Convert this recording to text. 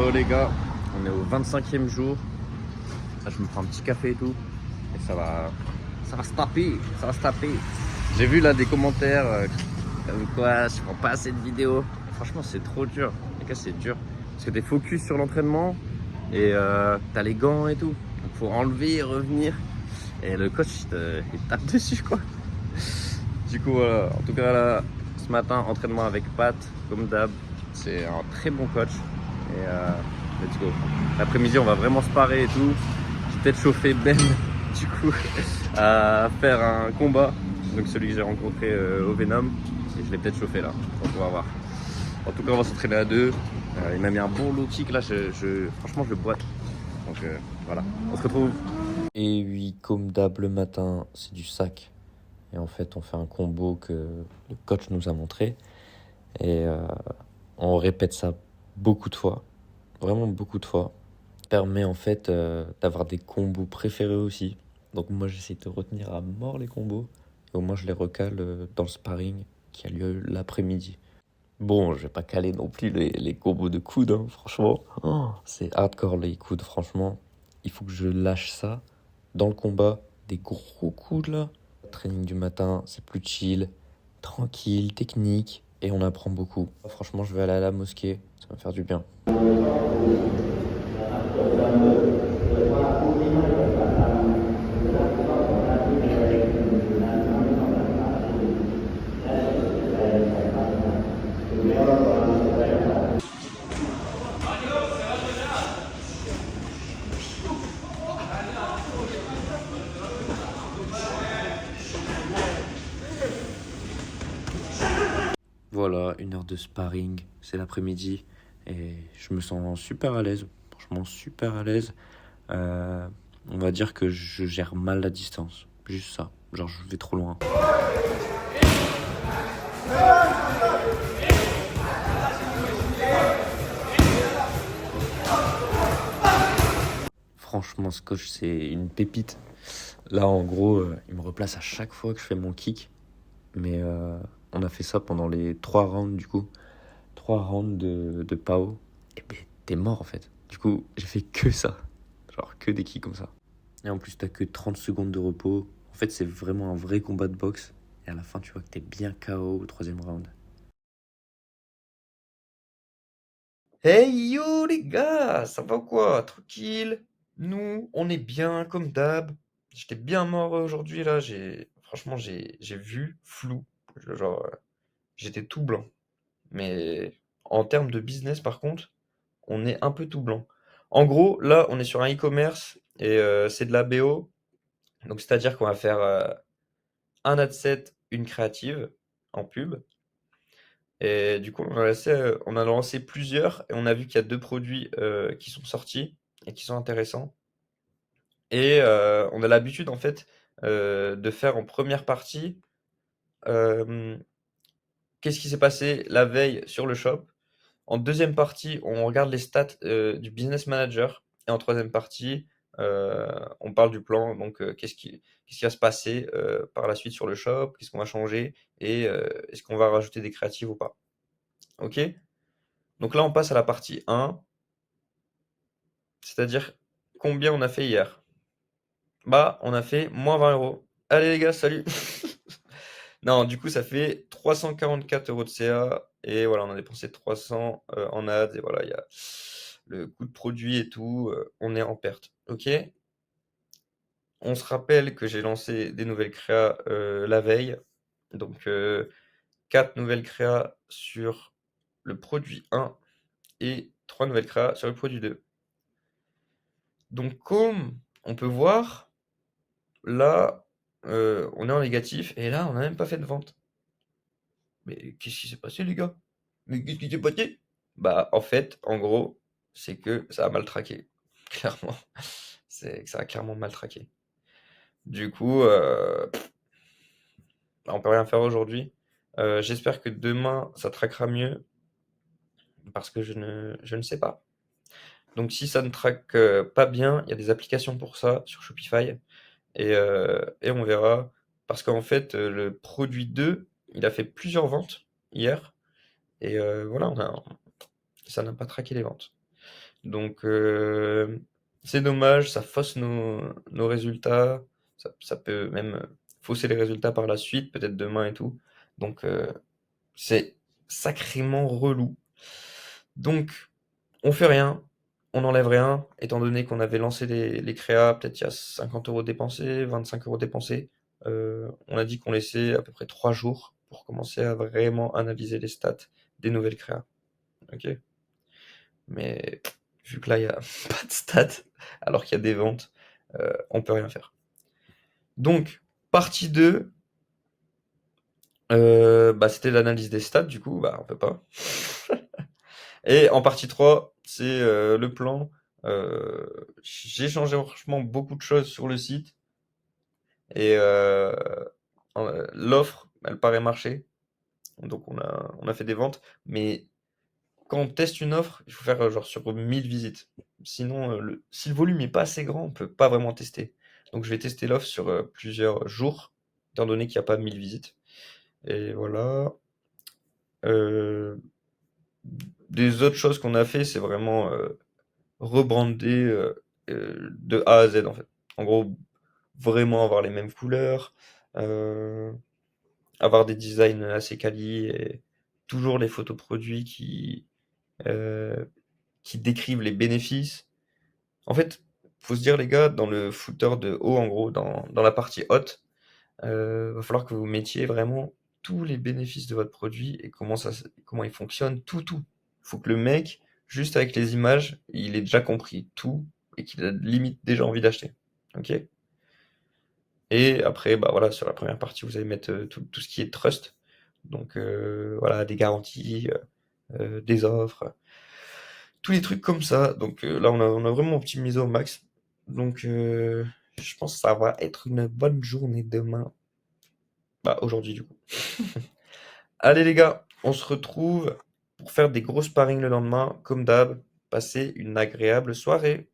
Oh les gars, on est au 25e jour. Là, je me prends un petit café et tout. Et ça va se taper, ça va se taper. J'ai vu là des commentaires comme quoi je prends pas assez de vidéos. Franchement, c'est trop dur. Les gars, c'est dur. Parce que t'es focus sur l'entraînement et t'as les gants et tout. Donc faut enlever et revenir. Et le coach, il tape dessus quoi. Du coup, voilà. En tout cas, là, ce matin, entraînement avec Pat, comme d'hab. C'est un très bon coach. Et let's go. L'après-midi, on va vraiment se parer et tout. J'ai peut-être chauffé Ben, du coup, à faire un combat. Donc celui que j'ai rencontré au Venom. Et je l'ai peut-être chauffé là. Donc on va voir. En tout cas, on va s'entraîner à deux. Il m'a mis un bon low kick là. Franchement, je le boite. Donc voilà. On se retrouve. Et oui, comme d'hab le matin, c'est du sac. Et en fait, on fait un combo que le coach nous a montré. Et on répète ça beaucoup de fois. Vraiment beaucoup de fois. Ça permet en fait d'avoir des combos préférés aussi. Donc moi, j'essaie de retenir à mort les combos. Et au moins, je les recale dans le sparring qui a lieu l'après-midi. Bon, je vais pas caler non plus les combos de coudes, hein, franchement. Oh, c'est hardcore les coudes, franchement. Il faut que je lâche ça dans le combat. Des gros coudes là. Training du matin, c'est plus chill, tranquille, technique. Et on apprend beaucoup. Franchement, je vais aller à la mosquée. Ça va me faire du bien. Voilà, 1 heure de sparring, c'est l'après-midi et je me sens super à l'aise, franchement super à l'aise. Euh, on va dire que je gère mal la distance, juste ça, genre je vais trop loin. Franchement, ce coach, c'est une pépite. Là, en gros, il me replace à chaque fois que je fais mon kick, mais on a fait ça pendant les 3 rounds du coup. 3 rounds de PAO. Et ben, t'es mort en fait. Du coup, j'ai fait que ça. Genre que des kicks comme ça. Et en plus, t'as que 30 secondes de repos. En fait, c'est vraiment un vrai combat de boxe. Et à la fin, tu vois que t'es bien KO au 3e round. Hey yo les gars, ça va ou quoi? Tranquille? Nous, on est bien comme d'hab. J'étais bien mort aujourd'hui là. Franchement, j'ai vu flou. Genre, j'étais tout blanc. Mais en termes de business, par contre, on est un peu tout blanc. En gros, là, on est sur un e-commerce et c'est de la BO. Donc, c'est-à-dire qu'on va faire un ad set, une créative en pub. Et du coup, on a lancé plusieurs et on a vu qu'il y a 2 produits qui sont sortis et qui sont intéressants. Et on a l'habitude, en fait, de faire en première partie euh, qu'est-ce qui s'est passé la veille sur le shop. En deuxième partie, on regarde les stats du business manager. Et en troisième partie, on parle du plan. Donc, qu'est-ce qui va se passer par la suite sur le shop? Qu'est-ce qu'on va changer? Et est-ce qu'on va rajouter des créatives ou pas? OK? Donc là, on passe à la partie 1, c'est-à-dire combien on a fait hier. Bah, on a fait moins 20 euros. Allez les gars, salut! Non, du coup, ça fait 344 euros de CA. Et voilà, on a dépensé 300 en ads. Et voilà, il y a le coût de produit et tout. On est en perte. OK? On se rappelle que j'ai lancé des nouvelles créas la veille. Donc, 4 nouvelles créas sur le produit 1 et 3 nouvelles créas sur le produit 2. Donc, comme on peut voir, là, on est en négatif. Et là, on n'a même pas fait de vente. Mais qu'est-ce qui s'est passé, les gars? Mais qu'est-ce qui s'est passé? Bah, en fait, en gros, c'est que ça a mal traqué. Clairement. C'est que ça a clairement mal traqué. Du coup, bah, on peut rien faire aujourd'hui. J'espère que demain, ça traquera mieux parce que je ne sais pas. Donc, si ça ne traque pas bien, il y a des applications pour ça sur Shopify et on verra. Parce qu'en fait, le produit 2, il a fait plusieurs ventes hier et voilà, ça n'a pas traqué les ventes. Donc, c'est dommage, ça fausse nos résultats. Ça peut même fausser les résultats par la suite, peut-être demain et tout. Donc, c'est sacrément relou. Donc, on fait rien, on n'enlève rien, étant donné qu'on avait lancé les créas, peut-être il y a 50 € dépensés, 25 € dépensés. On a dit qu'on laissait à peu près 3 jours pour commencer à vraiment analyser les stats des nouvelles créas. Ok? Mais vu que là, il n'y a pas de stats, alors qu'il y a des ventes, on peut rien faire. Donc, partie 2, bah, c'était l'analyse des stats, du coup, bah, on peut pas. Et en partie 3, c'est le plan. J'ai changé franchement beaucoup de choses sur le site et l'offre, elle paraît marcher. Donc on a fait des ventes, mais quand on teste une offre, il faut faire genre sur 1000 visites. Sinon, si le volume n'est pas assez grand, on peut pas vraiment tester. Donc je vais tester l'offre sur plusieurs jours, étant donné qu'il n'y a pas 1000 visites. Et voilà. Euh, des autres choses qu'on a fait, c'est vraiment rebrander de A à Z en fait. En gros, vraiment avoir les mêmes couleurs, euh, avoir des designs assez quali et toujours les photos produits euh, qui décrivent les bénéfices. En fait, faut se dire les gars, dans le footer de haut, en gros, dans la partie haute, va falloir que vous mettiez vraiment tous les bénéfices de votre produit et comment il fonctionne, tout, tout. Faut que le mec, juste avec les images, il ait déjà compris tout et qu'il a limite déjà envie d'acheter. Ok? Et après, bah voilà, sur la première partie, vous allez mettre tout ce qui est trust. Donc voilà, des garanties, des offres, tous les trucs comme ça. Donc là, on a vraiment optimisé au max. Donc je pense que ça va être une bonne journée demain. Bah aujourd'hui du coup. Allez les gars, on se retrouve pour faire des gros sparring le lendemain, comme d'hab. Passez une agréable soirée.